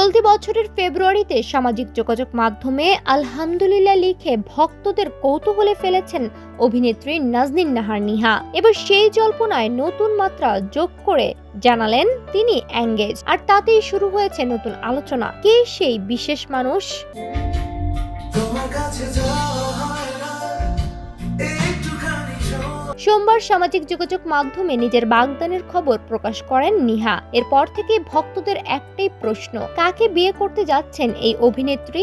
চলতি বছরের ফেব্রুয়ারিতে সামাজিক যোগাযোগ মাধ্যমে আলহামদুলিল্লাহ লিখে ভক্তদের কৌতূহলে ফেলেছেন অভিনেত্রী নাজনীন নাহার নিহা। এবার সেই জল্পনায় নতুন মাত্রা যোগ করে জানালেন তিনি এঙ্গেজ, আর তাতেই শুরু হয়েছে নতুন আলোচনা। কে সেই বিশেষ মানুষ? সোমবার সামাজিক যোগাযোগ মাধ্যমে নিজের বাগদানের খবর প্রকাশ করেন নিহা। এরপর থেকে ভক্তদের একটাই প্রশ্ন, কাকে বিয়ে করতে যাচ্ছেন এই অভিনেত্রী?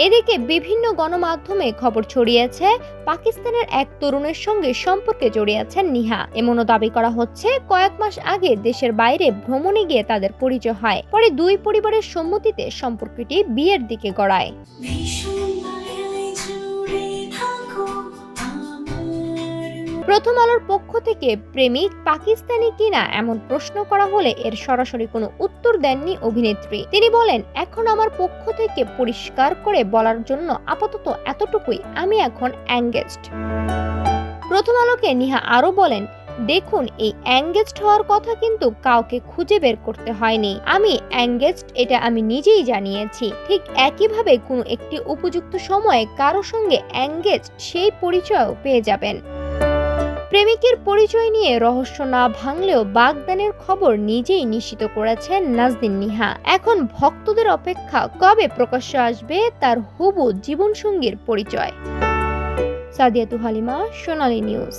এদিকে বিভিন্ন গণমাধ্যমে খবর ছড়িয়েছে পাকিস্তানের এক তরুণের সঙ্গে সম্পর্কে জড়িয়েছেন নিহা। এমনও দাবি করা হচ্ছে কয়েক মাস আগে দেশের বাইরে ভ্রমণে গিয়ে তাদের পরিচয় হয়, পরে দুই পরিবারের সম্মতিতে সম্পর্কটি বিয়ের দিকে গড়ায়। প্রথম আলোর পক্ষ থেকে প্রেমিক পাকিস্তানি কিনা এমন প্রশ্ন করা হলে এর সরাসরি কোনো উত্তর দেননি অভিনেত্রী। তিনি বলেন, এখন আমার পক্ষ থেকে পরিষ্কার করে বলার জন্য আপাতত এতটুকুই, আমি এখন এঙ্গেজড। প্রথম আলোকে নিহা আরো বলেন, দেখুন, এই এঙ্গেজড হওয়ার কথা কিন্তু কাউকে খুঁজে বের করতে হয়নি। আমি এঙ্গেজড, এটা আমি নিজেই জানিয়েছি। ঠিক একইভাবে কোনো একটি উপযুক্ত সময়ে কারো সঙ্গে এঙ্গেজড সেই পরিচয়ও পেয়ে যাবেন। প্রেমিকের পরিচয় নিয়ে রহস্য না ভাঙলেও বাগদানের খবর নিজেই নিশ্চিত করেছেন নাজনীন নিহা। এখন ভক্তদের অপেক্ষা কবে প্রকাশ্যে আসবে তার হুবহু জীবনসঙ্গীর পরিচয়। সাদিয়াতু হালিমা, সোনালী নিউজ।